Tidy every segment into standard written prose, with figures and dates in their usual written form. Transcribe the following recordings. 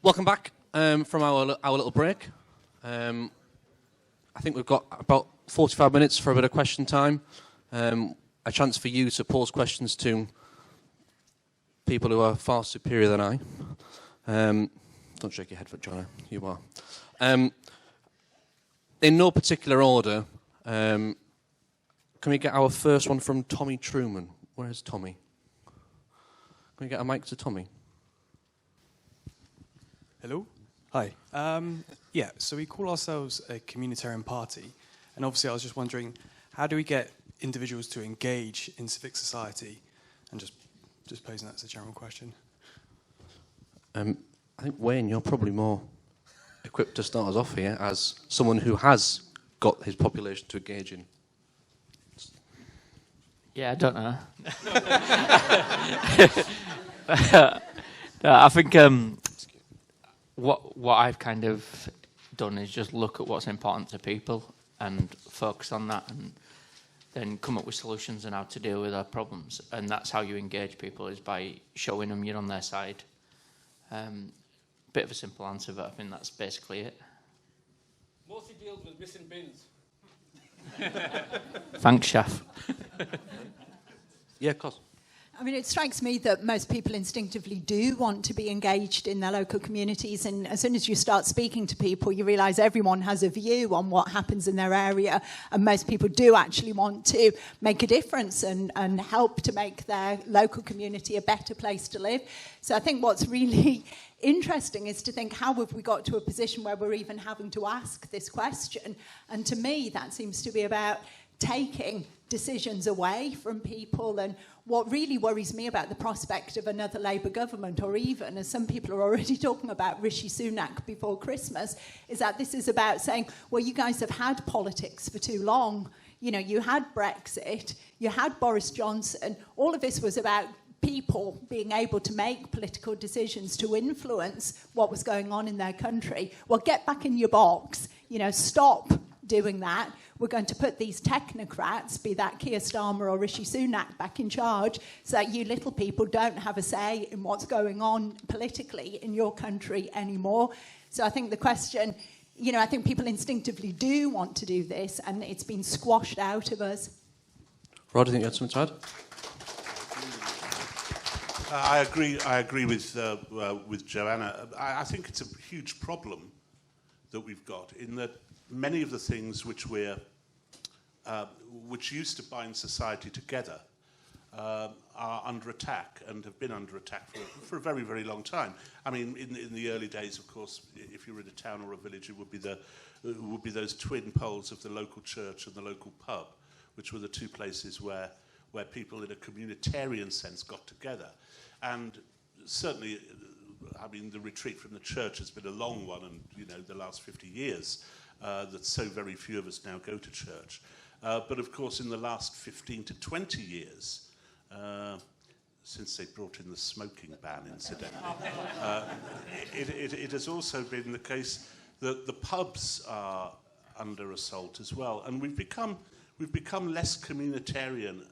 Welcome back from our little break. I think we've got about 45 minutes for a bit of question time. A chance for you to pose questions to people who are far superior than I. Don't shake your head for Joanna, you are. In no particular order, can we get our first one from Tommy Truman? Where's Tommy? Can we get a mic to Tommy? Hello. Hi. So we call ourselves a communitarian party, and obviously I was just wondering, how do we get individuals to engage in civic society? And just posing that as a general question. I think, Wayne, you're probably more equipped to start us off here as someone who has got his population to engage in. Yeah, I don't know. I think what I've kind of done is just look at what's important to people and focus on that, and then come up with solutions on how to deal with our problems. And that's how you engage people, is by showing them you're on their side. Bit of a simple answer, but I think that's basically it. Mostly deals with missing bins. Thanks, Chef. Yeah, of course. I mean, it strikes me that most people instinctively do want to be engaged in their local communities, and as soon as you start speaking to people, you realise everyone has a view on what happens in their area, and most people do actually want to make a difference and help to make their local community a better place to live. So I think what's really interesting is to think, how have we got to a position where we're even having to ask this question? And to me, that seems to be about taking decisions away from people. And what really worries me about the prospect of another Labour government, or even, as some people are already talking about, Rishi Sunak before Christmas, is that this is about saying, well, you guys have had politics for too long. You know, you had Brexit, you had Boris Johnson. All of this was about people being able to make political decisions to influence what was going on in their country. Well, get back in your box, you know, stop doing that. We're going to put these technocrats, be that Keir Starmer or Rishi Sunak, back in charge, so that you little people don't have a say in what's going on politically in your country anymore. So I think the question, you know, I think people instinctively do want to do this, and it's been squashed out of us. Rod, do you think you had something to add? I agree with Joanna. I think it's a huge problem that we've got, in that many of the things which used to bind society together are under attack, and have been under attack for a very, very long time. I mean, in the early days, of course, if you were in a town or a village, it would be those twin poles of the local church and the local pub, which were the two places where people in a communitarian sense got together. And certainly, I mean, the retreat from the church has been a long one, and, you know, the last 50 years, that so very few of us now go to church. But of course, in the last 15 to 20 years, since they brought in the smoking ban, incidentally, it has also been the case that the pubs are under assault as well. And we've become less communitarian,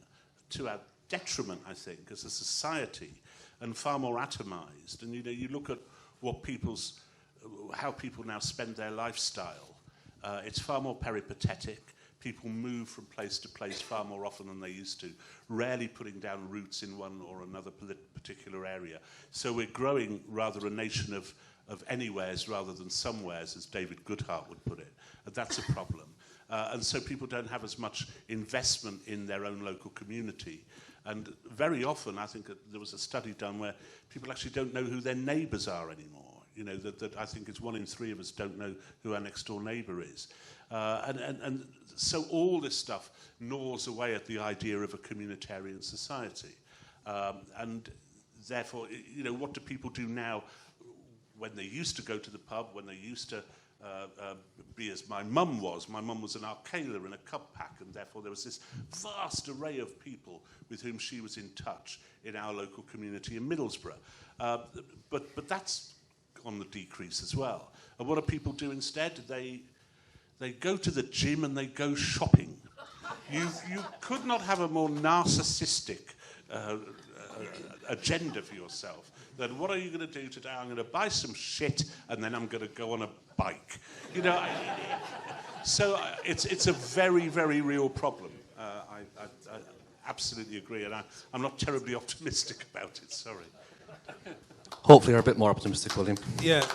to our detriment, I think, as a society, and far more atomized. And, you know, you look at how people now spend their lifestyle. It's far more peripatetic. People move from place to place far more often than they used to, rarely putting down roots in one or another particular area. So we're growing rather a nation of anywheres rather than somewheres, as David Goodhart would put it. And that's a problem. And so people don't have as much investment in their own local community. And very often, I think there was a study done where people actually don't know who their neighbours are anymore. You know, that I think it's 1 in 3 of us don't know who our next door neighbour is. And so all this stuff gnaws away at the idea of a communitarian society. And therefore, you know, what do people do now when they used to go to the pub, when they used to be as my mum was? My mum was an Arcaler in a cub pack, and therefore there was this vast array of people with whom she was in touch in our local community in Middlesbrough. But that's on the decrease as well. And what do people do instead? They go to the gym and they go shopping. You could not have a more narcissistic agenda for yourself. Then what are you going to do today? I'm going to buy some shit and then I'm going to go on a bike. You know, so it's a very, very real problem. I absolutely agree, and I'm not terribly optimistic about it, sorry. Hopefully you're a bit more optimistic, William. Yeah.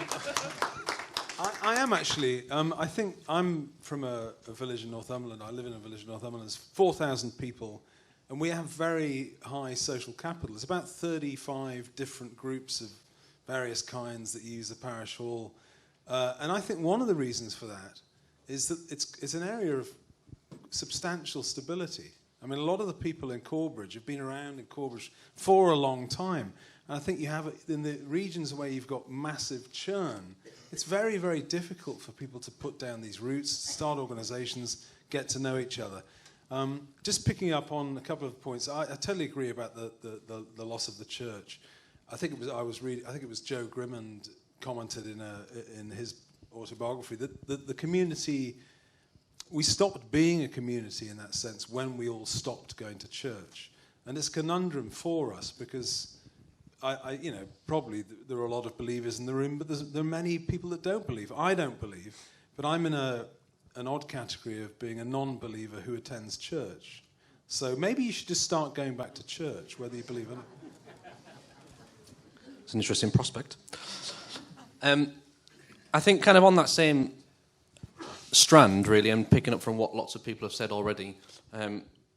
I am actually. I think I'm from a village in Northumberland. I live in a village in Northumberland. There's 4,000 people, and we have very high social capital. There's about 35 different groups of various kinds that use the parish hall. And I think one of the reasons for that is that it's an area of substantial stability. I mean, a lot of the people in Corbridge have been around in Corbridge for a long time. And I think you have, in the regions where you've got massive churn, it's very, very difficult for people to put down these roots, start organisations, get to know each other. Just picking up on a couple of points, I totally agree about the loss of the church. I think it was Joe Grimmond commented in his autobiography that the community, we stopped being a community in that sense when we all stopped going to church. And it's a conundrum for us because probably there are a lot of believers in the room, but there are many people that don't believe. I don't believe, but I'm in an odd category of being a non-believer who attends church. So maybe you should just start going back to church, whether you believe it or not. It's an interesting prospect. I think kind of on that same strand, really, and picking up from what lots of people have said already,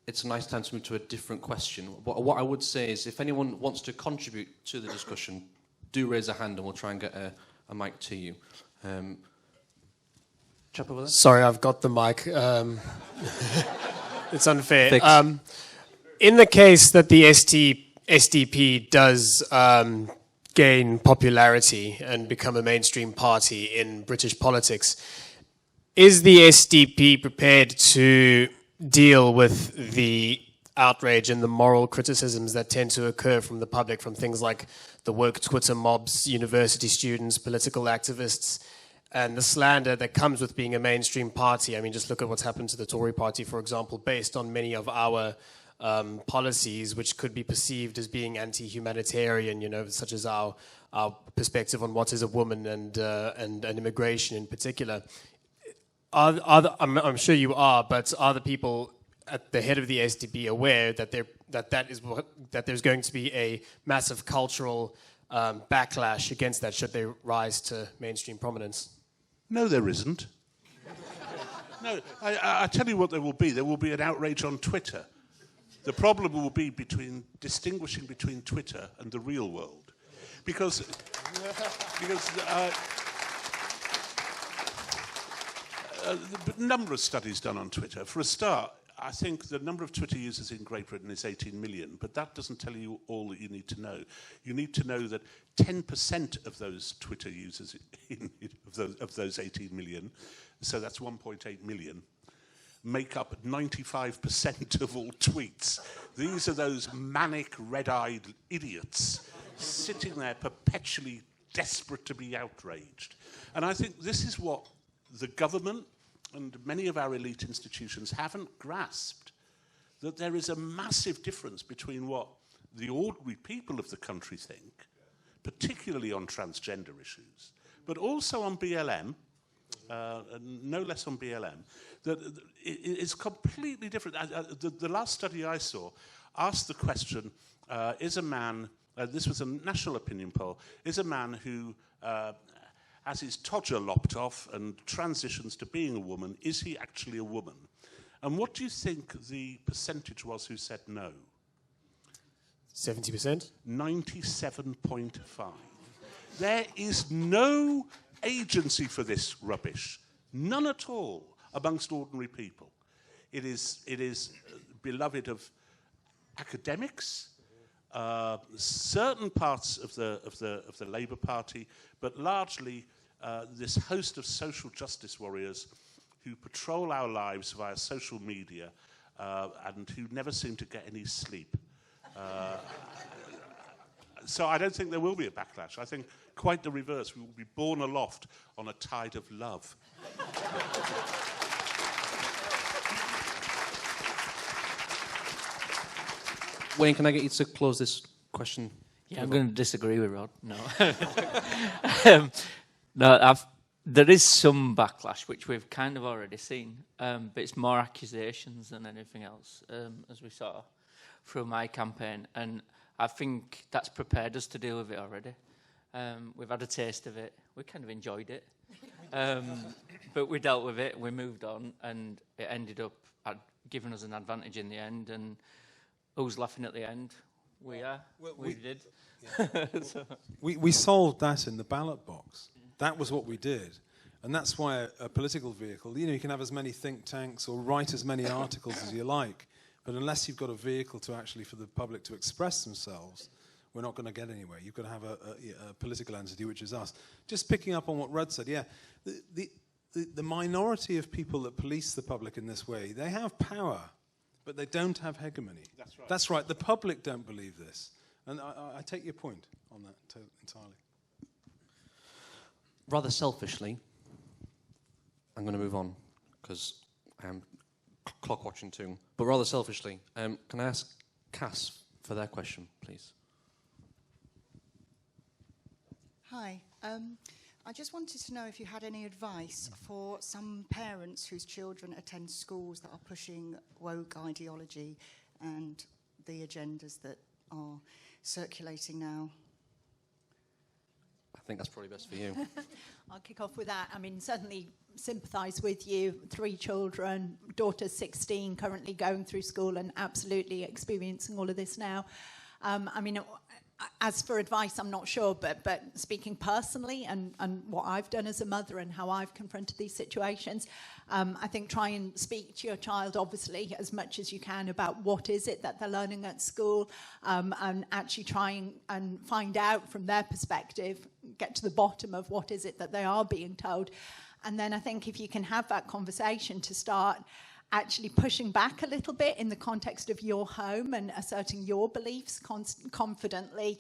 it's a nice time to move to a different question. What I would say is if anyone wants to contribute to the discussion, do raise a hand and we'll try and get a mic to you. Chap over there? Sorry, I've got the mic. It's unfair. Fixed. In the case that the SDP does gain popularity and become a mainstream party in British politics, is the SDP prepared to deal with the outrage and the moral criticisms that tend to occur from the public, from things like the woke Twitter mobs, university students, political activists, and the slander that comes with being a mainstream party? I mean, just look at what's happened to the Tory party, for example, based on many of our policies, which could be perceived as being anti-humanitarian, such as our perspective on what is a woman and immigration in particular. I'm sure you are, but are the people at the head of the SDP aware that that there's going to be a massive cultural backlash against that should they rise to mainstream prominence? No, there isn't. No, I tell you what there will be. There will be an outrage on Twitter. The problem will be distinguishing between Twitter and the real world. Because a number of studies done on Twitter. For a start, I think the number of Twitter users in Great Britain is 18 million, but that doesn't tell you all that you need to know. You need to know that 10% of those Twitter users, of those 18 million, so that's 1.8 million, make up 95% of all tweets. These are those manic, red-eyed idiots sitting there perpetually desperate to be outraged. And I think this is what the government and many of our elite institutions haven't grasped, that there is a massive difference between what the ordinary people of the country think, particularly on transgender issues, but also on BLM, no less on BLM, that it's completely different. The last study I saw asked the question, is a man, this was a national opinion poll, is a man who has his todger lopped off and transitions to being a woman, is he actually a woman? And what do you think the percentage was who said no? 70%? 97.5. There is no agency for this rubbish, none at all, amongst ordinary people. It is beloved of academics, certain parts of the Labour Party, but largely this host of social justice warriors who patrol our lives via social media and who never seem to get any sleep. So I don't think there will be a backlash. I think quite the reverse. We will be borne aloft on a tide of love. Wayne, can I get you to close this question? Yeah, I'm going to disagree with Rod. No. No, there is some backlash, which we've kind of already seen, but it's more accusations than anything else, as we saw through my campaign. And I think that's prepared us to deal with it already. We've had a taste of it. We kind of enjoyed it. But we dealt with it, we moved on, and it ended up giving us an advantage in the end. And who's laughing at the end? We are. We did. Yeah. So. We solved that in the ballot box. That was what we did. And that's why a political vehicle, you can have as many think tanks or write as many articles as you like, but unless you've got a vehicle to actually for the public to express themselves, we're not going to get anywhere. You've got to have a political entity, which is us. Just picking up on what Rudd said, yeah, the minority of people that police the public in this way, they have power, but they don't have hegemony. That's right. That's right. The public don't believe this. And I take your point on that entirely. Rather selfishly, I'm going to move on because I am clock watching too. But rather selfishly, can I ask Cass for their question, please? Hi. I just wanted to know if you had any advice for some parents whose children attend schools that are pushing woke ideology and the agendas that are circulating now. I think that's probably best for you. I'll kick off with that. I mean, certainly sympathise with you. 3 children, daughter's 16, currently going through school and absolutely experiencing all of this now. I mean, as for advice, I'm not sure, but speaking personally and what I've done as a mother and how I've confronted these situations, I think try and speak to your child, obviously, as much as you can about what is it that they're learning at school, and actually try and find out from their perspective, get to the bottom of what is it that they are being told. And then I think if you can have that conversation to start actually pushing back a little bit in the context of your home and asserting your beliefs confidently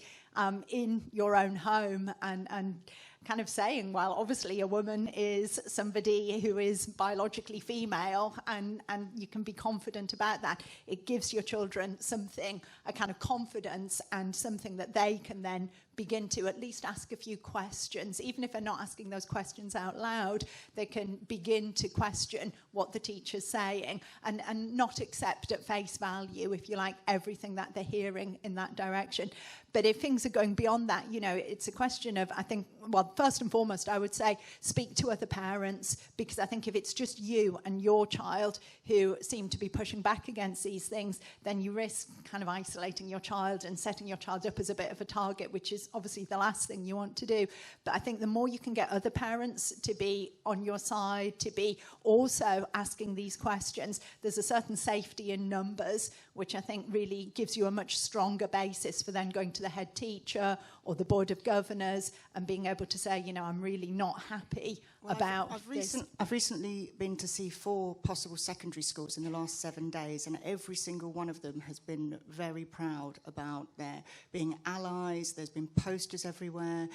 in your own home and kind of saying, well, obviously a woman is somebody who is biologically female and you can be confident about that. It gives your children something, a kind of confidence and something that they can then begin to at least ask a few questions. Even if they're not asking those questions out loud, they can begin to question what the teacher's saying and not accept at face value, if you like, everything that they're hearing in that direction. But if things are going beyond that, it's a question of, I think, well, first and foremost, I would say speak to other parents, because I think if it's just you and your child who seem to be pushing back against these things, then you risk kind of isolating your child and setting your child up as a bit of a target, which is obviously the last thing you want to do. But I think the more you can get other parents to be on your side, to be also asking these questions, there's a certain safety in numbers, which I think really gives you a much stronger basis for then going to the head teacher or the board of governors and being able to say, I'm really not happy about this. I've recently been to see 4 possible secondary schools in the last 7 days, and every single one of them has been very proud about their being allies. There's been posters everywhere.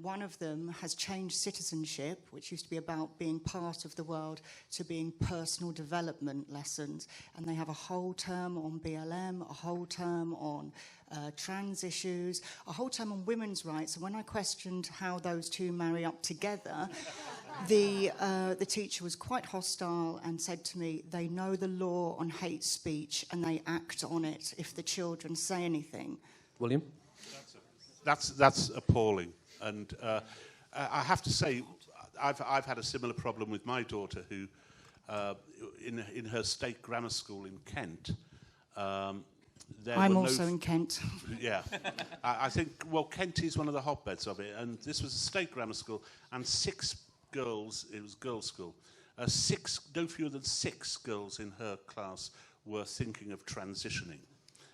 One of them has changed citizenship, which used to be about being part of the world, to being personal development lessons, and they have a whole term on BLM, a whole term on trans issues, a whole term on women's rights. And when I questioned how those two marry up together, the teacher was quite hostile and said to me, they know the law on hate speech and they act on it if the children say anything. William? That's appalling. And I have to say, I've had a similar problem with my daughter who, in her state grammar school in Kent, I'm also in Kent. Yeah. I think, Kent is one of the hotbeds of it, and this was a state grammar school, and 6 girls, it was girls' school, no fewer than 6 girls in her class were thinking of transitioning.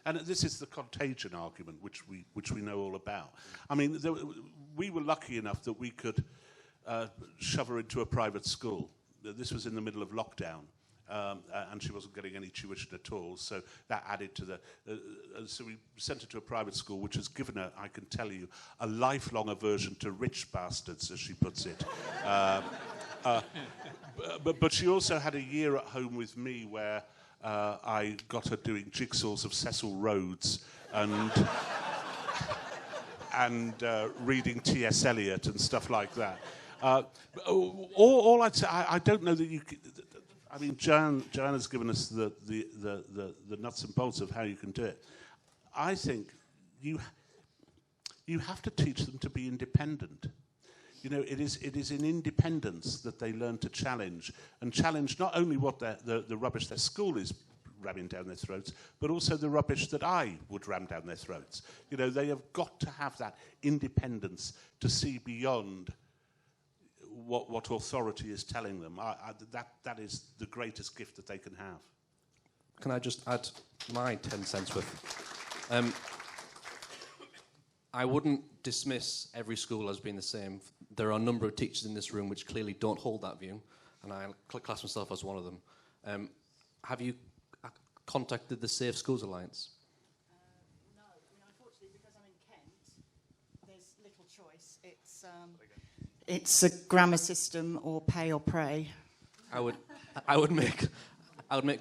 And this is the contagion argument, which we know all about. I mean, we were lucky enough that we could shove her into a private school. This was in the middle of lockdown. And she wasn't getting any tuition at all, so that added to the... so we sent her to a private school, which has given her, I can tell you, a lifelong aversion to rich bastards, as she puts it. But she also had a year at home with me where I got her doing jigsaws of Cecil Rhodes, and and reading T.S. Eliot and stuff like that. All I'd say, I don't know that you. I mean, Joanna's given us the nuts and bolts of how you can do it. I think you have to teach them to be independent. You know, it is in independence that they learn to challenge not only what the rubbish their school is ramming down their throats, but also the rubbish that I would ram down their throats. You know, they have got to have that independence to see beyond what authority is telling them. That is the greatest gift that they can have. Can I just add my 10 cents worth? I wouldn't dismiss every school as being the same. There are a number of teachers in this room which clearly don't hold that view, and I class myself as one of them. Have you contacted the Safe Schools Alliance? No, I mean, unfortunately, because I'm in Kent, there's little choice. It's a grammar system or pay or pray. I would make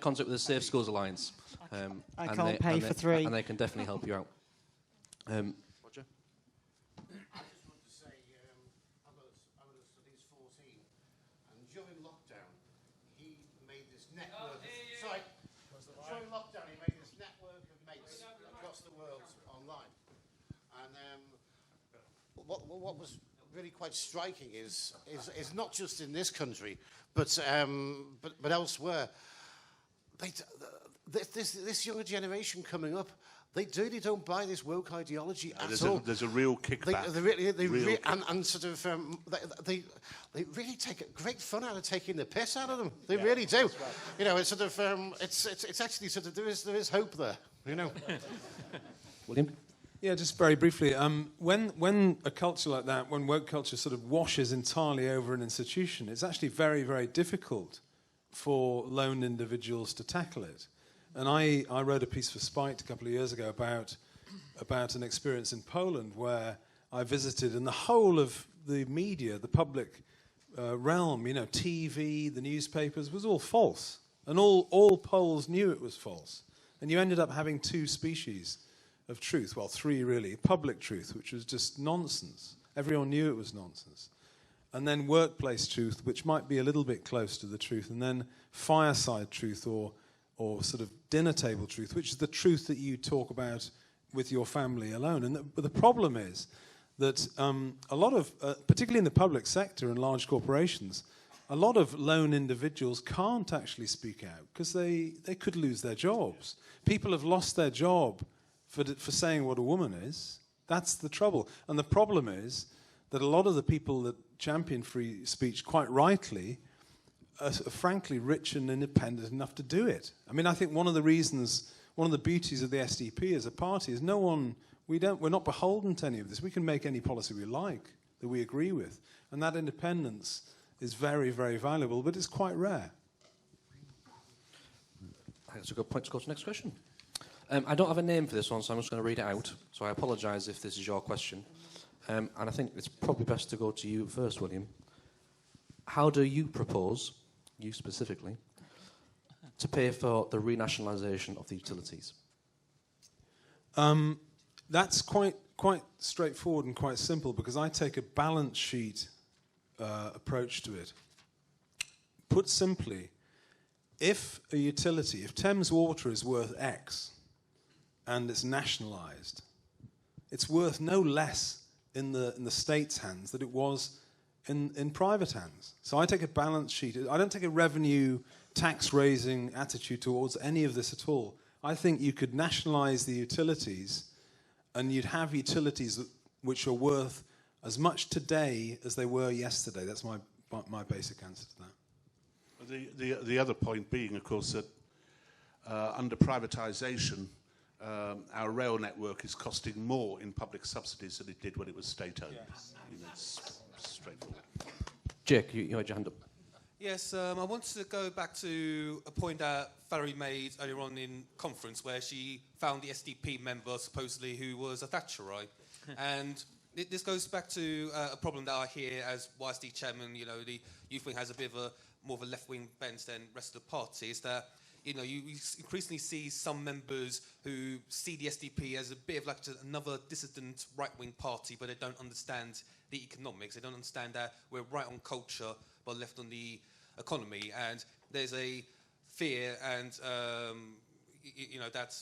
contact with the Safe Schools Alliance. I can't pay for three. And they can definitely help you out. Roger? I just want to say, I've got a son, he's 14, and during lockdown, he made this network. During lockdown, he made this network of mates across the world online. And what was really quite striking is not just in this country, but elsewhere. This younger generation coming up, they really don't buy this woke ideology at all. There's a real kickback. They really take great fun out of taking the piss out of them. They really do. Right. You know, it's sort of it's actually sort of there is hope there. You know. William? Yeah, just very briefly. When a culture like that, when woke culture sort of washes entirely over an institution, it's actually very, very difficult for lone individuals to tackle it. And I wrote a piece for Spite a couple of years ago about an experience in Poland where I visited, and the whole of the media, the public realm, you know, TV, the newspapers, was all false. And all Poles knew it was false. And you ended up having two species of truth, well, three really. Public truth, which was just nonsense. Everyone knew it was nonsense. And then workplace truth, which might be a little bit close to the truth. And then fireside truth or sort of dinner table truth, which is the truth that you talk about with your family alone. And the problem is that a lot of, particularly in the public sector and large corporations, a lot of lone individuals can't actually speak out because they could lose their jobs. People have lost their job for saying what a woman is. That's the trouble. And the problem is that a lot of the people that champion free speech, quite rightly, are frankly rich and independent enough to do it. I mean, I think one of the beauties of the SDP as a party is we're not beholden to any of this. We can make any policy we like, that we agree with. And that independence is very, very valuable, but it's quite rare. That's a good point to go to the next question. I don't have a name for this one, so I'm just going to read it out. So I apologise if this is your question. And I think it's probably best to go to you first, William. How do you propose, you specifically, to pay for the renationalisation of the utilities? That's quite straightforward and quite simple, because I take a balance sheet approach to it. Put simply, if Thames Water is worth X and it's nationalised, it's worth no less in the state's hands than it was in private hands. So I take a balance sheet. I don't take a revenue tax-raising attitude towards any of this at all. I think you could nationalise the utilities, and you'd have utilities which are worth as much today as they were yesterday. That's my basic answer to that. The other point being, of course, that under privatisation, our rail network is costing more in public subsidies than it did when it was state-owned. Yes. You know, it's straightforward. Jake, you had your hand up. Yes, I wanted to go back to a point that Valerie made earlier on in conference, where she found the SDP member supposedly who was a Thatcherite. And this goes back to a problem that I hear as YSD chairman. You know, the youth wing has a bit of more of a left-wing bent than the rest of the party. Is that you increasingly see some members who see the SDP as a bit of like another dissident right-wing party, but they don't understand the economics. They don't understand that we're right on culture, but left on the economy. And there's a fear, and that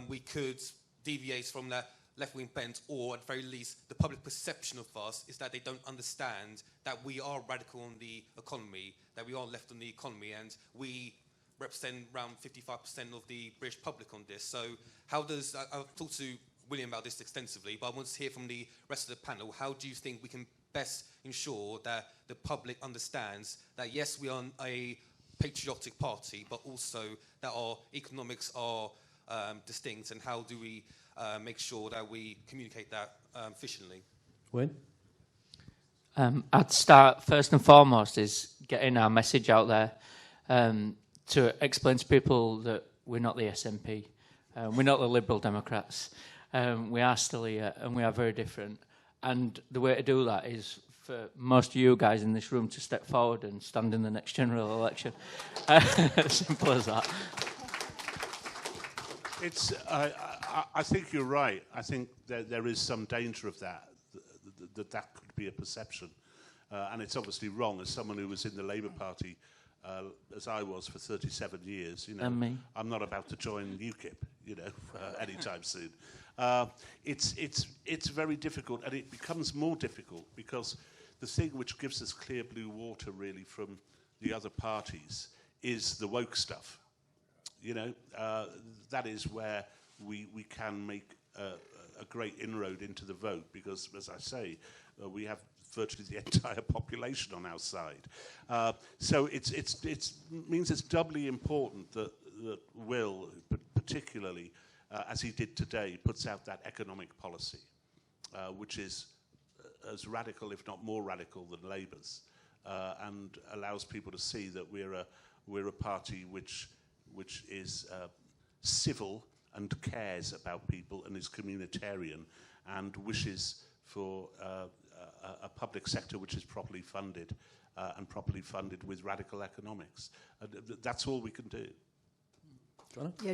we could deviate from that left-wing bent, or at the very least, the public perception of us is that they don't understand that we are radical on the economy, that we are left on the economy, and we represent around 55% of the British public on this. So how does, I've talked to William about this extensively, but I want to hear from the rest of the panel, how do you think we can best ensure that the public understands that yes, we are a patriotic party, but also that our economics are distinct, and how do we make sure that we communicate that efficiently? Wayne? I'd start first and foremost is getting our message out there to explain to people that we're not the SNP, we're not the Liberal Democrats, we are still here and we are very different. And the way to do that is for most of you guys in this room to step forward and stand in the next general election. Simple as that. I think you're right. I think there is some danger of that could be a perception. And it's obviously wrong. As someone who was in the Labour Party, as I was for 37 years, And me. I'm not about to join UKIP, anytime soon. It's very difficult, and it becomes more difficult because the thing which gives us clear blue water, really, from the other parties is the woke stuff. That is where we can make a great inroad into the vote, because, as I say, we have virtually the entire population on our side. So it means it's doubly important that Will, particularly as he did today, puts out that economic policy, which is as radical, if not more radical, than Labour's, and allows people to see that we're a party which is civil and cares about people and is communitarian and wishes for a public sector which is properly funded and properly funded with radical economics. That's all we can do. Joanna? Yeah,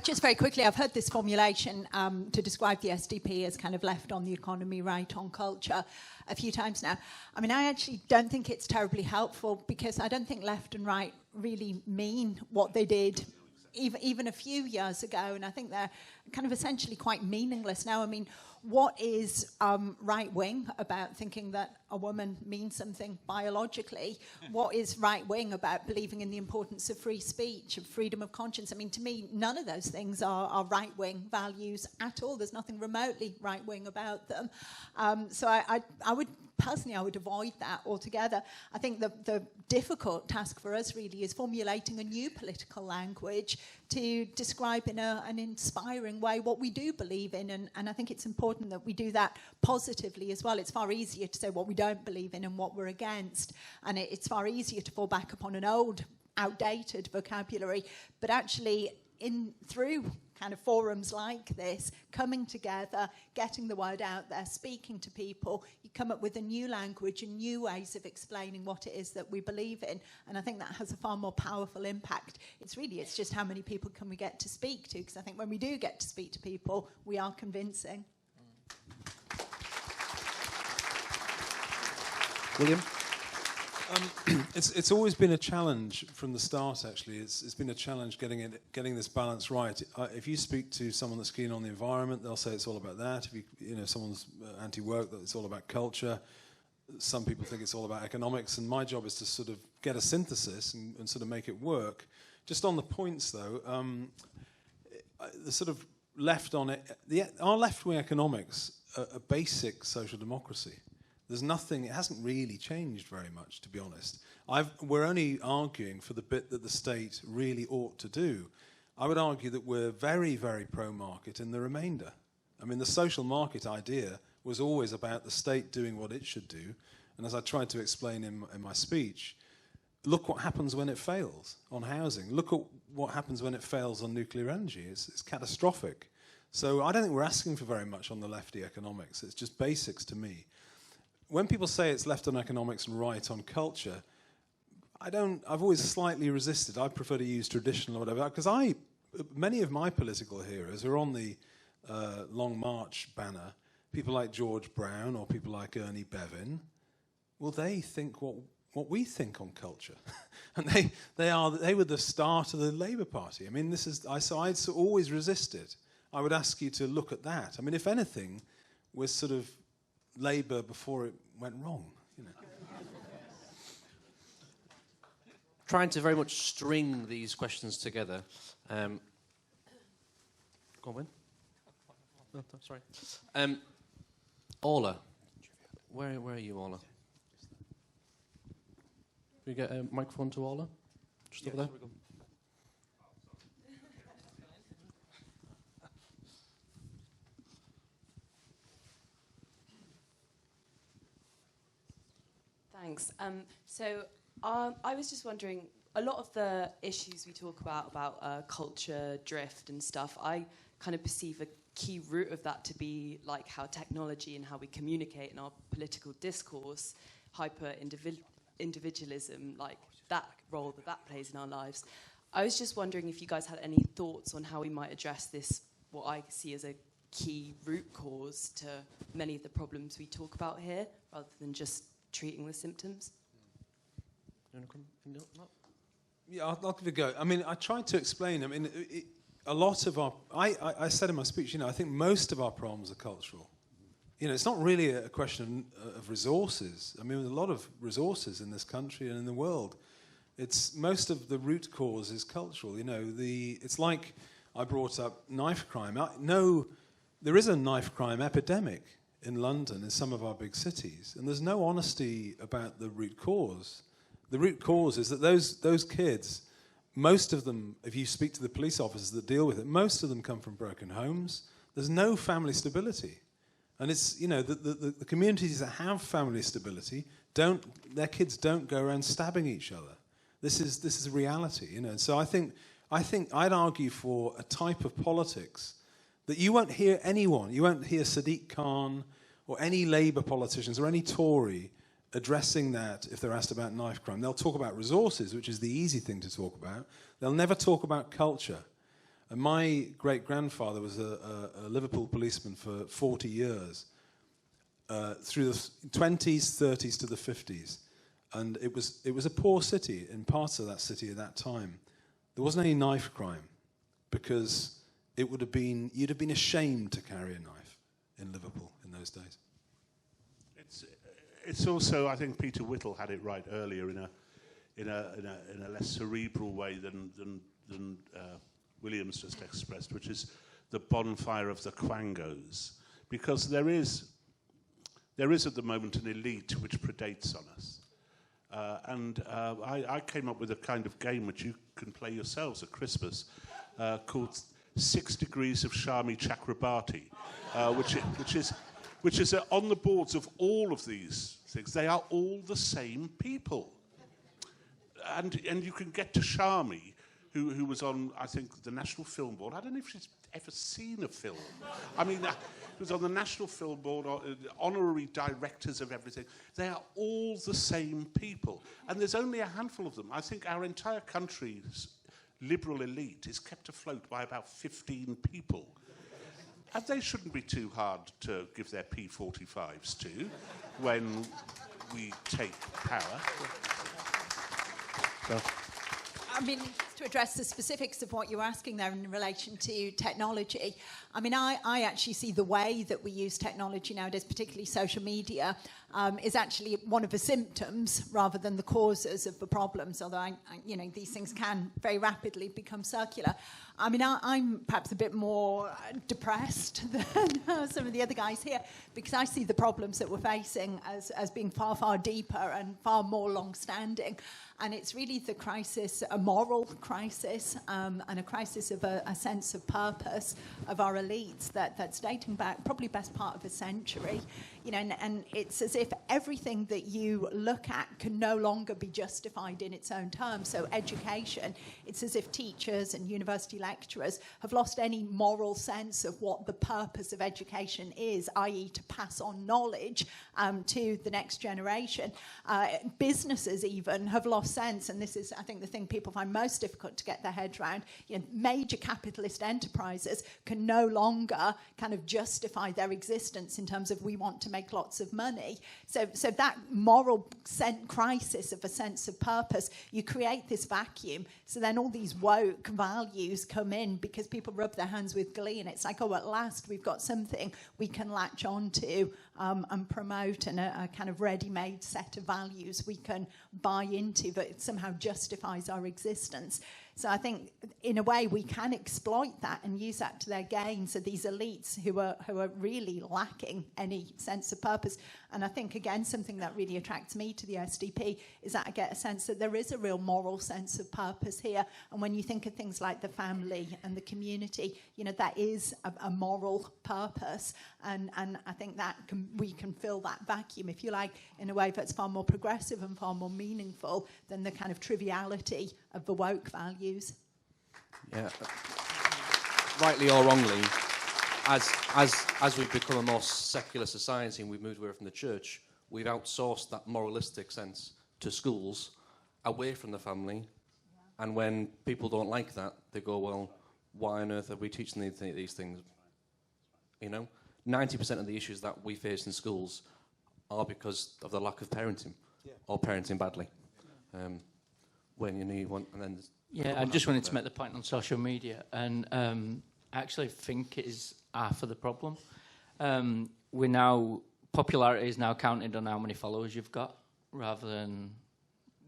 just very quickly, I've heard this formulation to describe the SDP as kind of left on the economy, right on culture a few times now. I mean, I actually don't think it's terribly helpful, because I don't think left and right really mean what they did even a few years ago, and I think they're kind of essentially quite meaningless now. I mean, what is right-wing about thinking that a woman means something biologically? What is right-wing about believing in the importance of free speech, of freedom of conscience? I mean, to me, none of those things are right-wing values at all. There's nothing remotely right-wing about them. So I would personally, I would avoid that altogether. I think the difficult task for us really is formulating a new political language to describe in an inspiring way what we do believe in, and I think it's important that we do that positively as well. It's far easier to say what we don't believe in and what we're against, and it's far easier to fall back upon an old, outdated vocabulary, but actually through kind of forums like this, coming together, getting the word out there, speaking to people, you come up with a new language and new ways of explaining what it is that we believe in. And I think that has a far more powerful impact. It's just how many people can we get to speak to? Because I think when we do get to speak to people, we are convincing. William? It's always been a challenge from the start. Actually, it's been a challenge getting this balance right. If you speak to someone that's keen on the environment, they'll say it's all about that. If someone's anti-work, that it's all about culture. Some people think it's all about economics, and my job is to sort of get a synthesis and sort of make it work. Just on the points, though, the sort of left on it. Our left-wing economics are a basic social democracy. There's nothing, it hasn't really changed very much, to be honest. We're only arguing for the bit that the state really ought to do. I would argue that we're very, very pro-market in the remainder. I mean, the social market idea was always about the state doing what it should do. And as I tried to explain in my speech, look what happens when it fails on housing. Look at what happens when it fails on nuclear energy. It's catastrophic. So I don't think we're asking for very much on the lefty economics. It's just basics to me. When people say it's left on economics and right on culture, I've always slightly resisted. I prefer to use traditional or whatever, because many of my political heroes are on the Long March banner. People like George Brown or people like Ernie Bevin. Well, they think what we think on culture, and they were the start of the Labour Party. I mean, I'd always resisted. I would ask you to look at that. I mean, if anything, we're sort of Labour before it went wrong, you know. Trying to very much string these questions together. Go on, Win. No, sorry. Orla. Where are you, Orla? Can we get a microphone to Orla? Just over there. Thanks. I was just wondering, a lot of the issues we talk about culture drift and stuff, I kind of perceive a key root of that to be like how technology and how we communicate in our political discourse, hyper-individualism, like that role that plays in our lives. I was just wondering if you guys had any thoughts on how we might address this, what I see as a key root cause to many of the problems we talk about here, rather than just treating the symptoms. Yeah, I'll give it a go. I mean, I tried to explain. I mean, a lot of our... I said in my speech, I think most of our problems are cultural. It's not really a question of resources. I mean, there's a lot of resources in this country and in the world. Most of the root cause is cultural. It's like I brought up knife crime. There is a knife crime epidemic in London, in some of our big cities, and there's no honesty about the root cause. The root cause is that those kids, most of them, if you speak to the police officers that deal with it, most of them come from broken homes. There's no family stability. And it's, the communities that have family stability, their kids don't go around stabbing each other. This is a reality, So I think I'd argue for a type of politics that you won't hear anyone, you won't hear Sadiq Khan or any Labour politicians or any Tory addressing that if they're asked about knife crime. They'll talk about resources, which is the easy thing to talk about. They'll never talk about culture. And my great-grandfather was a Liverpool policeman for 40 years, through the 20s, 30s to the 50s. And it was a poor city, in parts of that city at that time. There wasn't any knife crime, because you'd have been ashamed to carry a knife in Liverpool in those days. It's also, I think Peter Whittle had it right earlier in a less cerebral way than Williams just expressed, which is the bonfire of the quangos, because there is at the moment an elite which predates on us, and I came up with a kind of game which you can play yourselves at Christmas, called 6 Degrees of Shami Chakrabarti, which is on the boards of all of these things. They are all the same people. And you can get to Shami, who was on, I think, the National Film Board. I don't know if she's ever seen a film. I mean, it was on the National Film Board, honorary directors of everything. They are all the same people. And there's only a handful of them. I think our entire country's liberal elite is kept afloat by about 15 people. And they shouldn't be too hard to give their P45s to when we take power. So. I mean, to address the specifics of what you're asking there in relation to technology, I mean, I actually see the way that we use technology nowadays, particularly social media, is actually one of the symptoms rather than the causes of the problems, although, these things can very rapidly become circular. I mean, I'm perhaps a bit more depressed than some of the other guys here, because I see the problems that we're facing as being far, far deeper and far more long-standing. And it's really the crisis, a moral crisis, and a crisis of a sense of purpose of our elites that's dating back probably best part of a century You know, and it's as if everything that you look at can no longer be justified in its own terms. So education, it's as if teachers and university lecturers have lost any moral sense of what the purpose of education is, i.e. to pass on knowledge to the next generation. Businesses even have lost sense, and this is, I think, the thing people find most difficult to get their heads around. You know, major capitalist enterprises can no longer kind of justify their existence in terms of we want to make lots of money. So that moral crisis of a sense of purpose, you create this vacuum. So then all these woke values come in because people rub their hands with glee, and it's like, oh, at last we've got something we can latch onto and promote, and a kind of ready-made set of values we can buy into that somehow justifies our existence. So I think, in a way, we can exploit that and use that to their gain. So these elites who are really lacking any sense of purpose. And I think, again, something that really attracts me to the SDP is that I get a sense that there is a real moral sense of purpose here. And when you think of things like the family and the community, you know, that is a moral purpose. And I think that we can fill that vacuum, if you like, in a way that's far more progressive and far more meaningful than the kind of triviality of the woke values. Yeah. Rightly or wrongly, as we've become a more secular society and we've moved away from the church, we've outsourced that moralistic sense to schools, away from the family. Yeah. And when people don't like that, they go, well, why on earth are we teaching these things? You know, 90% of the issues that we face in schools are because of the lack of parenting, or parenting badly. When you need one, and then... Yeah, I just wanted to make the point on social media, and I actually think it is half of the problem. Popularity is now counted on how many followers you've got, rather than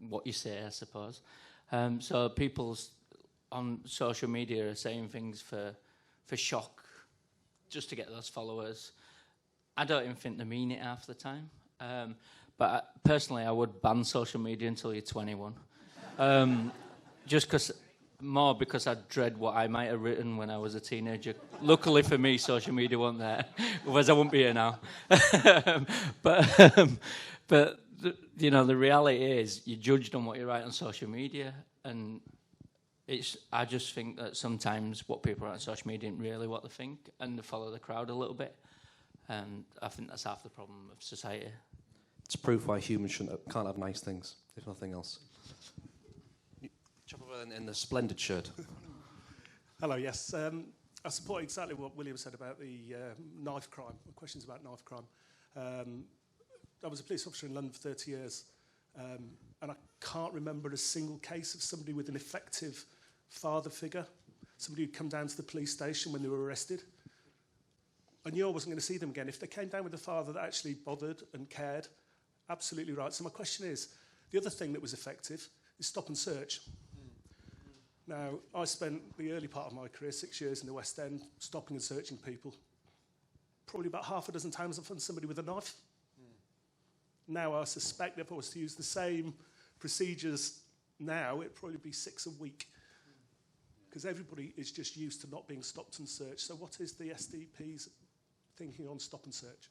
what you say, I suppose. So people on social media are saying things for shock, just to get those followers. I don't even think they mean it half the time. But personally, I would ban social media until you're 21. Just because I dread what I might have written when I was a teenager. Luckily for me, social media wasn't there. Otherwise, I wouldn't be here now. But you know, the reality is you're judged on what you write on social media, and I just think that sometimes what people write on social media isn't really what they think, and they follow the crowd a little bit. And I think that's half the problem of society. It's proof why humans can't have nice things, if nothing else. Chop over in the splendid shirt. Hello, yes. I support exactly what William said about the knife crime, questions about knife crime. I was a police officer in London for 30 years, and I can't remember a single case of somebody with an effective father figure, somebody who'd come down to the police station when they were arrested. I knew I wasn't going to see them again. If they came down with a father that actually bothered and cared, absolutely right. So my question is, the other thing that was effective is stop and search. Now, I spent the early part of my career, 6 years in the West End, stopping and searching people. Probably about half a dozen times I've found somebody with a knife. Now, I suspect if I was to use the same procedures now, it'd probably be 6 a week. Because everybody is just used to not being stopped and searched. So what is the SDP's thinking on stop and search?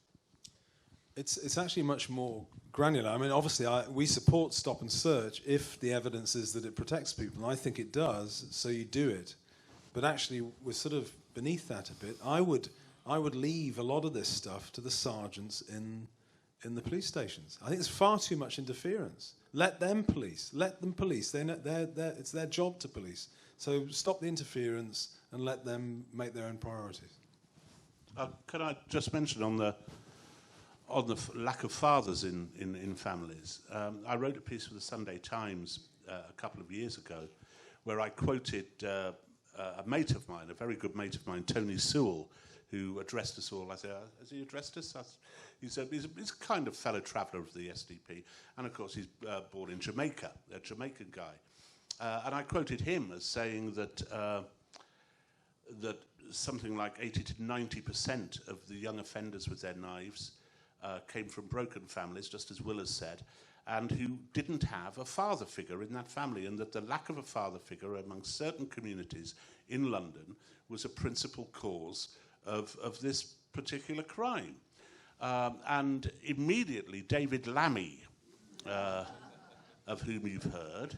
It's actually much more granular. I mean, obviously, we support stop and search if the evidence is that it protects people, and I think it does, so you do it. But actually, we're sort of beneath that a bit. I would leave a lot of this stuff to the sergeants in the police stations. I think there's far too much interference. Let them police. Let them police. It's their job to police. So stop the interference and let them make their own priorities. Can I just mention on the lack of fathers in families? I wrote a piece for the Sunday Times a couple of years ago where I quoted a mate of mine, a very good mate of mine, Tony Sewell, who addressed us all. I said, has he addressed us? He said, he's a kind of fellow traveller of the SDP. And, of course, he's born in Jamaica, a Jamaican guy. And I quoted him as saying that something like 80 to 90% of the young offenders with their knives came from broken families, just as Will has said, and who didn't have a father figure in that family, and that the lack of a father figure among certain communities in London was a principal cause of this particular crime. And immediately David Lammy, of whom you've heard,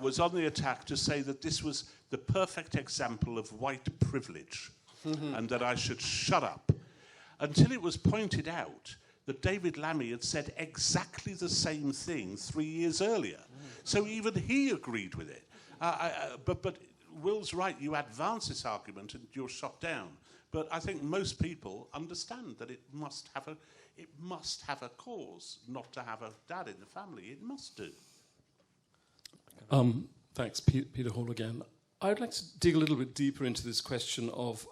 was on the attack to say that this was the perfect example of white privilege and that I should shut up, until it was pointed out that David Lammy had said exactly the same thing 3 years earlier. So even he agreed with it. But Will's right, you advance this argument and you're shot down. But I think most people understand that it must have a cause not to have a dad in the family. It must do. Thanks, Peter Hall again. I'd like to dig a little bit deeper into this question of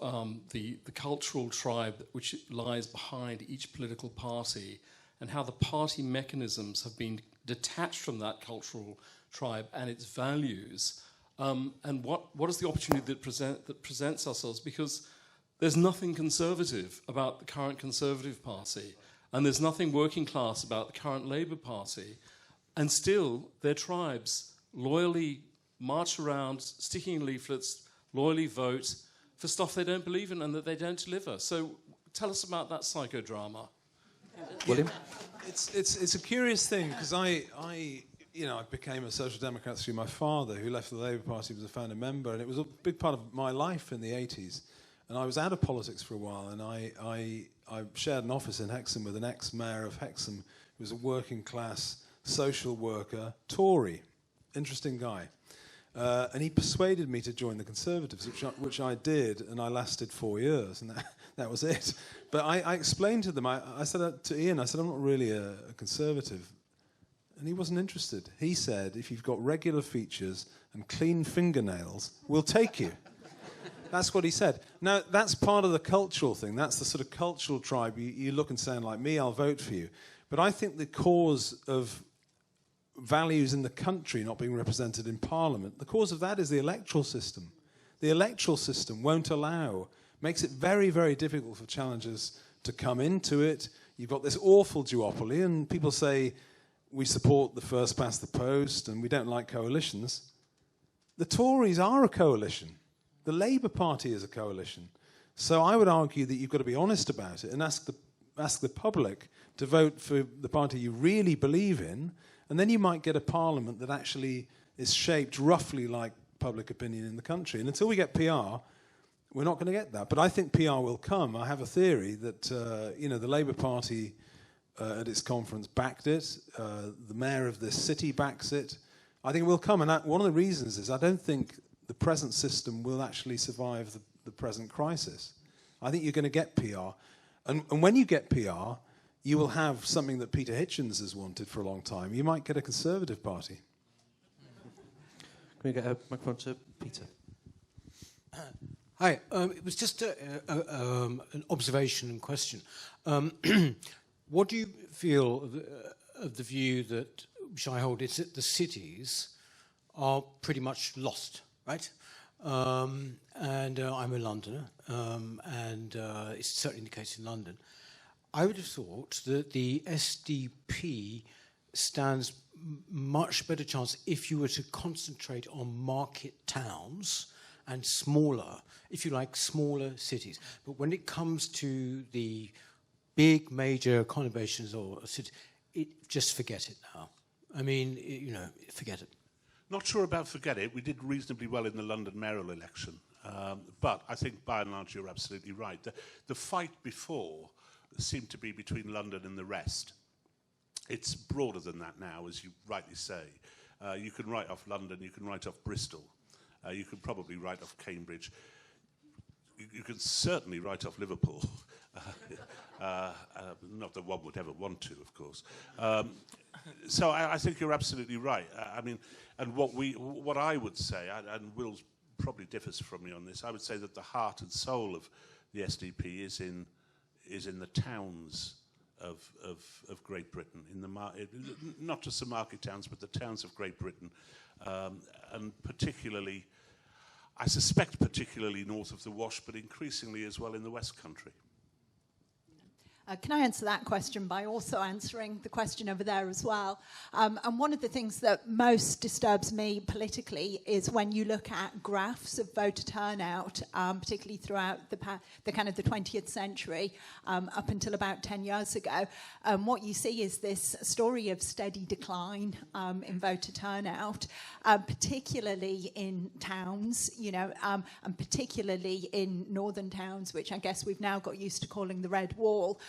the cultural tribe which lies behind each political party and how the party mechanisms have been detached from that cultural tribe and its values. And what is the opportunity that presents ourselves? Because there's nothing conservative about the current Conservative Party, and there's nothing working class about the current Labour Party, and still their tribes loyally march around, sticking leaflets, loyally vote for stuff they don't believe in and that they don't deliver. So tell us about that psychodrama. William? It's a curious thing, because I became a Social Democrat through my father, who left the Labour Party, was a founding member, and it was a big part of my life in the 80s. And I was out of politics for a while, and I shared an office in Hexham with an ex-mayor of Hexham who was a working-class social worker, Tory. Interesting guy. And he persuaded me to join the Conservatives, which I did, and I lasted 4 years, and that was it. But I explained to them, I said to Ian, I said, I'm not really a Conservative. And he wasn't interested. He said, if you've got regular features and clean fingernails, we'll take you. That's what he said. Now, that's part of the cultural thing. That's the sort of cultural tribe. You look and sound like me, I'll vote for you. But I think the cause of values in the country not being represented in Parliament, the cause of that is the electoral system. The electoral system makes it very, very difficult for challengers to come into it. You've got this awful duopoly, and people say we support the first past the post and we don't like coalitions. The Tories are a coalition. The Labour Party is a coalition. So I would argue that you've got to be honest about it and ask the public to vote for the party you really believe in, and then you might get a parliament that actually is shaped roughly like public opinion in the country. And until we get PR, we're not going to get that. But I think PR will come. I have a theory that the Labour Party at its conference backed it. The mayor of this city backs it. I think it will come. And one of the reasons is I don't think the present system will actually survive the present crisis. I think you're going to get PR. And when you get PR, you will have something that Peter Hitchens has wanted for a long time. You might get a Conservative Party. Can we get a microphone to Peter? Hi. It was just an observation and question. What do you feel of the view that, which I hold, is that the cities are pretty much lost, right? And I'm a Londoner, and it's certainly the case in London. I would have thought that the SDP stands much better chance if you were to concentrate on market towns and smaller, if you like, smaller cities. But when it comes to the big major conurbations or cities, just forget it now. I mean, forget it. Not sure about forget it. We did reasonably well in the London mayoral election. But I think by and large you're absolutely right. The fight before seemed to be between London and the rest. It's broader than that now, as you rightly say. You can write off London, you can write off Bristol, you can probably write off Cambridge. You can certainly write off Liverpool. Not that one would ever want to, of course. So I think you're absolutely right. I mean, and what I would say, and Will probably differs from me on this, I would say that the heart and soul of the SDP is in the towns of Great Britain, not just the market towns, but the towns of Great Britain, and particularly, I suspect particularly north of the Wash, but increasingly as well in the West Country. Can I answer that question by also answering the question over there as well? And one of the things that most disturbs me politically is when you look at graphs of voter turnout, particularly throughout the kind of the 20th century, up until about 10 years ago. What you see is this story of steady decline in voter turnout, particularly in towns, you know, and particularly in northern towns, which I guess we've now got used to calling the Red Wall.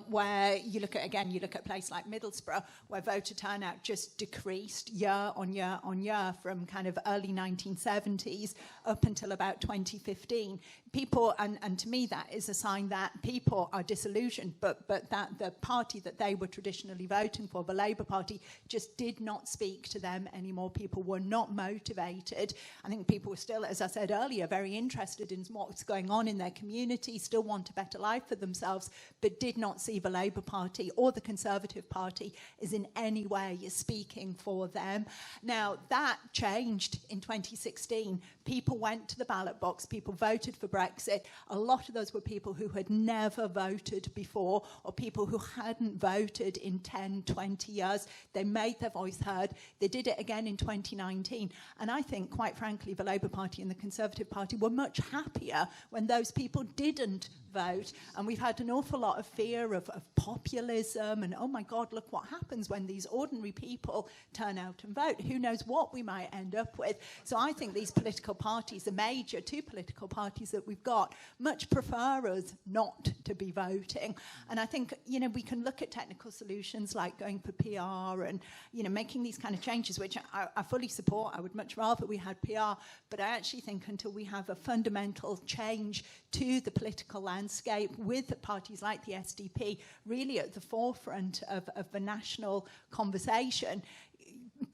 Where you look at a place like Middlesbrough, where voter turnout just decreased year on year on year from kind of early 1970s up until about 2015. People, and to me that is a sign that people are disillusioned, but that the party that they were traditionally voting for, the Labour Party, just did not speak to them anymore. People were not motivated. I think people were still, as I said earlier, very interested in what's going on in their community, still want a better life for themselves, but did not see the Labour Party or the Conservative Party as in any way speaking for them. Now, that changed in 2016. People went to the ballot box, people voted for Brexit. A lot of those were people who had never voted before, or people who hadn't voted in 10, 20 years. They made their voice heard. They did it again in 2019. And I think, quite frankly, the Labour Party and the Conservative Party were much happier when those people didn't vote. And we've had an awful lot of fear of populism and, oh my God, look what happens when these ordinary people turn out and vote. Who knows what we might end up with. So I think these political parties, the major two political parties that we've got, much prefer us not to be voting. And I think, you know, we can look at technical solutions like going for PR and, you know, making these kind of changes, which I fully support. I would much rather we had PR, but I actually think until we have a fundamental change to the political landscape with parties like the SDP really at the forefront of the national conversation,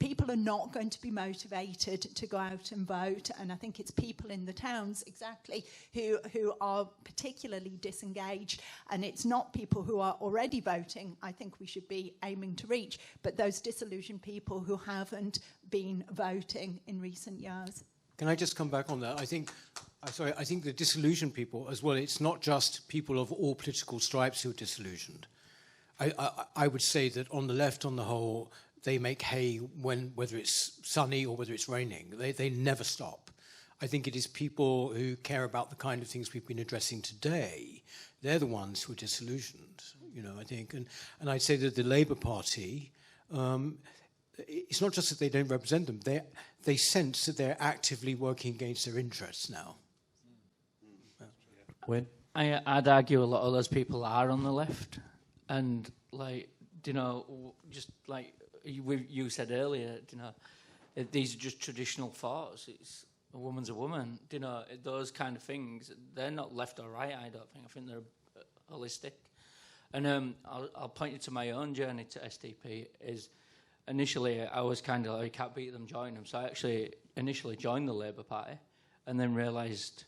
people are not going to be motivated to go out and vote. And I think it's people in the towns, exactly, who are particularly disengaged. And it's not people who are already voting I think we should be aiming to reach, but those disillusioned people who haven't been voting in recent years. Can I just come back on that? I think the disillusioned people as well, it's not just people of all political stripes who are disillusioned. I would say that on the left, on the whole, they make hay whether it's sunny or whether it's raining. They never stop. I think it is people who care about the kind of things we've been addressing today. They're the ones who are disillusioned, you know, I think. And I'd say that the Labour Party, it's not just that they don't represent them, they sense that they're actively working against their interests now. Win? I'd argue a lot of those people are on the left. And, like, you know, just like you said earlier, you know, these are just traditional thoughts. It's a woman's a woman, you know, those kind of things. They're not left or right, I don't think. I think they're holistic. And I'll point you to my own journey to SDP. Is initially I was kind of like, can't beat them, join them. So I actually initially joined the Labour Party and then realised,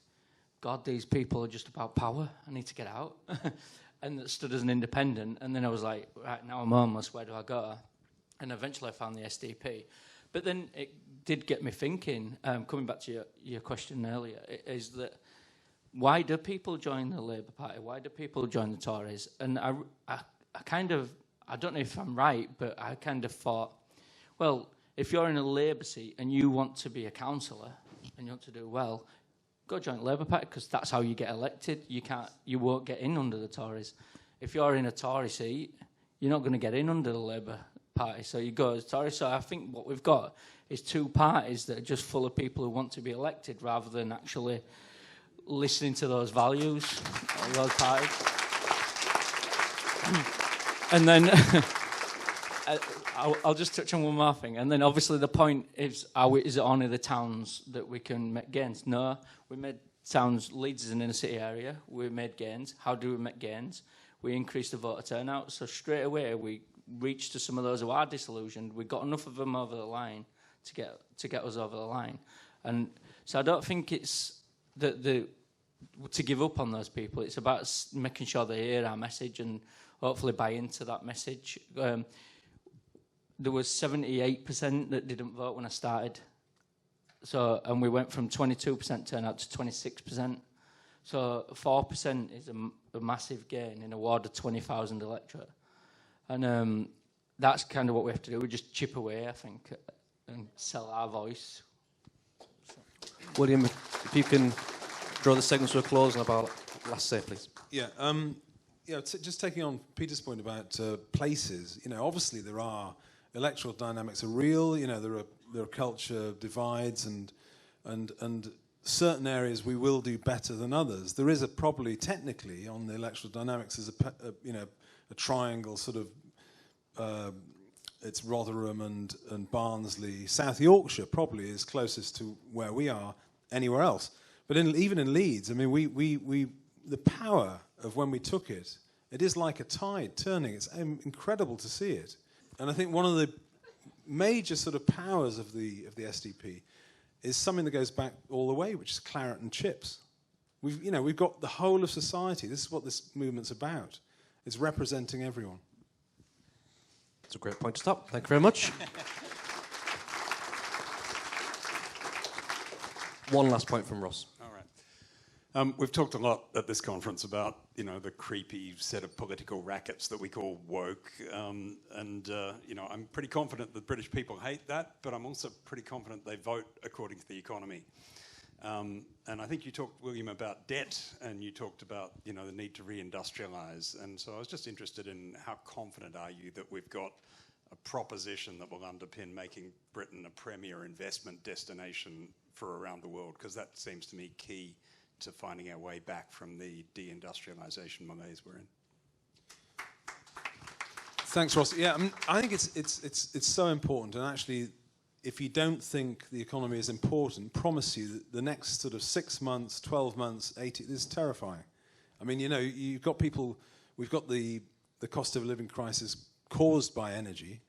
God, these people are just about power. I need to get out. And that stood as an independent. And then I was like, right, now I'm homeless, where do I go? And eventually I found the SDP. But then it did get me thinking, coming back to your question earlier, is that why do people join the Labour Party? Why do people join the Tories? And I kind of, I don't know if I'm right, but I kind of thought, well, if you're in a Labour seat and you want to be a councillor and you want to do well, go join the Labour Party, because that's how you get elected. You won't get in under the Tories. If you're in a Tory seat, you're not going to get in under the Labour Party, so you go as Tory. So I think what we've got is two parties that are just full of people who want to be elected rather than actually listening to those values of those parties. And then I'll just touch on one more thing. And then obviously the point is it only the towns that we can make gains? No, we made towns, Leeds is an inner city area, we made gains. How do we make gains? We increased the voter turnout. So straight away we reached to some of those who are disillusioned. We got enough of them over the line to get us over the line. And so I don't think it's to give up on those people. It's about making sure they hear our message and hopefully buy into that message. There was 78% that didn't vote when I started. So, and we went from 22% turnout to 26%. So 4% is a massive gain in a ward of 20,000 electorate. And that's kind of what we have to do. We just chip away, I think, and sell our voice. William, if you can draw the segment to a close and about last say, please. Yeah, just taking on Peter's point about places, obviously there are electoral dynamics are real, there are culture divides and certain areas we will do better than others. There is probably technically on the electoral dynamics is a triangle sort of it's Rotherham and Barnsley. South Yorkshire probably is closest to where we are anywhere else. But even in Leeds, I mean, we the power of when we took it, it is like a tide turning. It's incredible to see it. And I think one of the major sort of powers of the SDP is something that goes back all the way, which is claret and chips. We've got the whole of society. This is what this movement's about. It's representing everyone. That's a great point to stop. Thank you very much. One last point from Ross. All right. We've talked a lot at this conference about, the creepy set of political rackets that we call woke. I'm pretty confident that British people hate that, but I'm also pretty confident they vote according to the economy. And I think you talked, William, about debt, and you talked about, the need to reindustrialise. And so I was just interested in how confident are you that we've got a proposition that will underpin making Britain a premier investment destination for around the world? Because that seems to me key to finding our way back from the deindustrialisation malaise we're in. Thanks, Ross. Yeah, I think it's so important, and actually, if you don't think the economy is important, promise you that the next sort of 6 months, 12 months, 18, this is terrifying. I mean, you've got people, we've got the cost of living crisis caused by energy,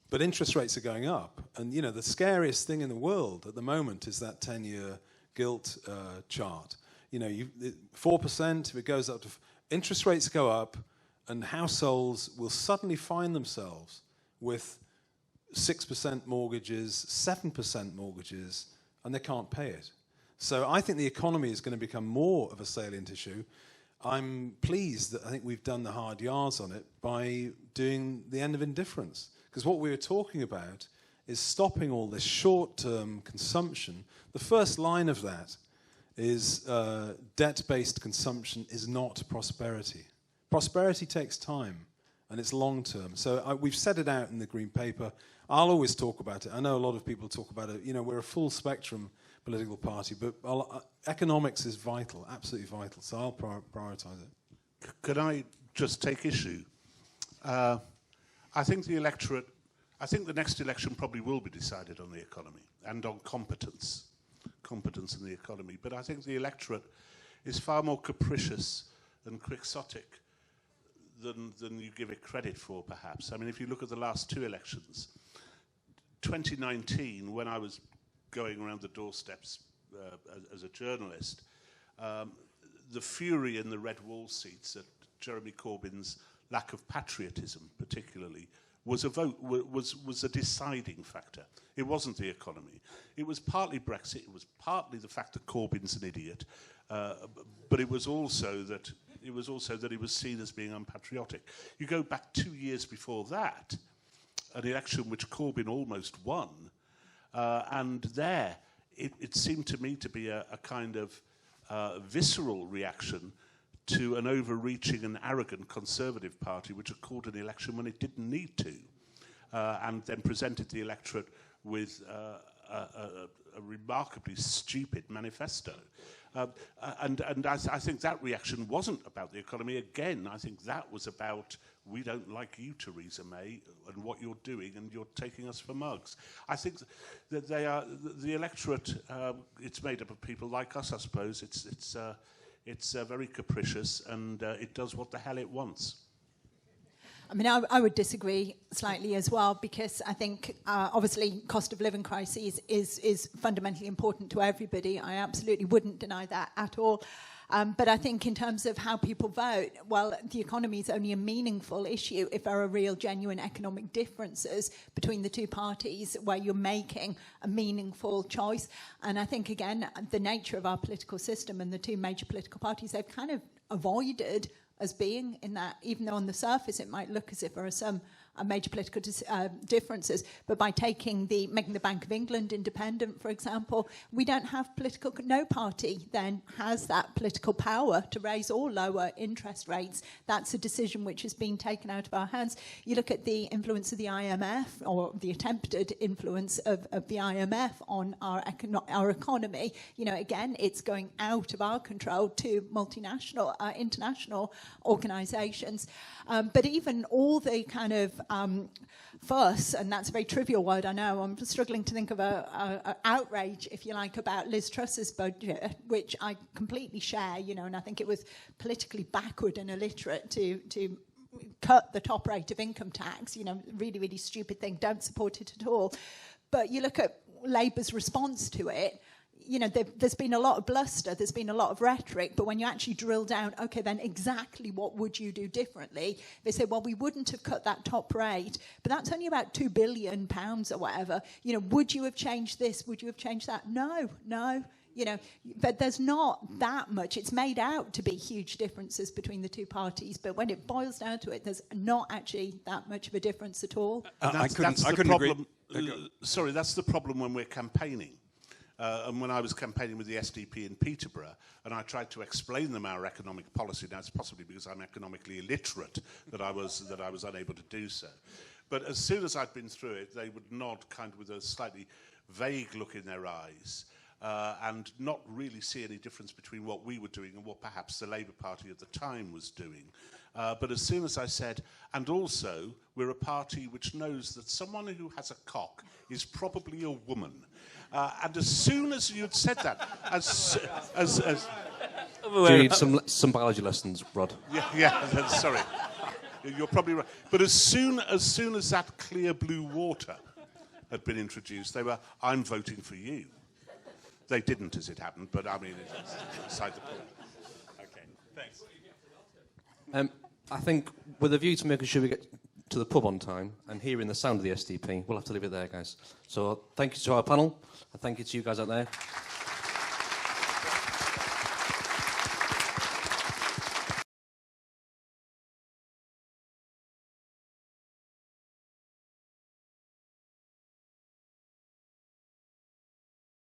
but interest rates are going up. And, the scariest thing in the world at the moment is that 10-year gilt chart. 4%, if it goes up to... interest rates go up, and households will suddenly find themselves with 6% mortgages, 7% mortgages, and they can't pay it. So I think the economy is going to become more of a salient issue. I'm pleased that I think we've done the hard yards on it by doing the end of indifference. Because what we were talking about is stopping all this short-term consumption. The first line of that is debt-based consumption is not prosperity. Prosperity takes time, and it's long-term. So we've set it out in the Green Paper. I'll always talk about it. I know a lot of people talk about it. We're a full-spectrum political party, but economics is vital, absolutely vital. So I'll prioritise it. Can I just take issue? I think the next election probably will be decided on the economy and on competence in the economy. But I think the electorate is far more capricious and quixotic than you give it credit for, perhaps. I mean, if you look at the last two elections, 2019, when I was going around the doorsteps as a journalist, the fury in the red wall seats at Jeremy Corbyn's lack of patriotism, particularly, was a deciding factor. It wasn't the economy. It was partly Brexit. It was partly the fact that Corbyn's an idiot, but it was also that he was seen as being unpatriotic. You go back 2 years before that, an election which Corbyn almost won, and there it seemed to me to be a kind of visceral reaction to an overreaching and arrogant Conservative Party which had called an election when it didn't need to, and then presented the electorate with a remarkably stupid manifesto. And I think that reaction wasn't about the economy. Again, I think that was about, we don't like you, Theresa May, and what you're doing, and you're taking us for mugs. I think that the electorate, it's made up of people like us, I suppose. It's very capricious, and it does what the hell it wants. I mean, I would disagree slightly as well, because I think, obviously, cost of living crisis is fundamentally important to everybody. I absolutely wouldn't deny that at all. But I think in terms of how people vote, well, the economy is only a meaningful issue if there are real, genuine economic differences between the two parties where you're making a meaningful choice. And I think, again, the nature of our political system and the two major political parties, they've kind of avoided as being in that, even though on the surface it might look as if there are some major political differences, but by making the Bank of England independent, for example, we don't have no party then has that political power to raise or lower interest rates. That's a decision which has been taken out of our hands. You look at the influence of the IMF, or the attempted influence of the IMF on our economy. You know, again, it's going out of our control to multinational, international organisations. But even all the kind of fuss, and that's a very trivial word, I know, I'm struggling to think of a outrage, if you like, about Liz Truss's budget, which I completely share, you know, and I think it was politically backward and illiterate to cut the top rate of income tax, you know, really, really stupid thing, don't support it at all. But you look at Labour's response to it, you know, there's been a lot of bluster, there's been a lot of rhetoric, but when you actually drill down, okay, then exactly what would you do differently? They say, well, we wouldn't have cut that top rate, but that's only about £2 billion or whatever. You know, would you have changed this? Would you have changed that? No. You know, but there's not that much. It's made out to be huge differences between the two parties, but when it boils down to it, there's not actually that much of a difference at all. That's the problem. Sorry, that's the problem when we're campaigning. And when I was campaigning with the SDP in Peterborough, and I tried to explain them our economic policy, now it's possibly because I'm economically illiterate that I was unable to do so. But as soon as I'd been through it, they would nod kind of with a slightly vague look in their eyes, and not really see any difference between what we were doing and what perhaps the Labour Party at the time was doing. But as soon as I said, and also, we're a party which knows that someone who has a cock is probably a woman. And as soon as you'd said that, Do you need some biology lessons, Rod? Yeah, sorry. You're probably right. But as soon as that clear blue water had been introduced, they were, I'm voting for you. They didn't, as it happened, but I mean, it's beside the point. Okay, thanks. I think with a view to making sure we get to the pub on time and hearing the sound of the SDP, we'll have to leave it there, guys. So thank you to our panel, and thank you to you guys out there.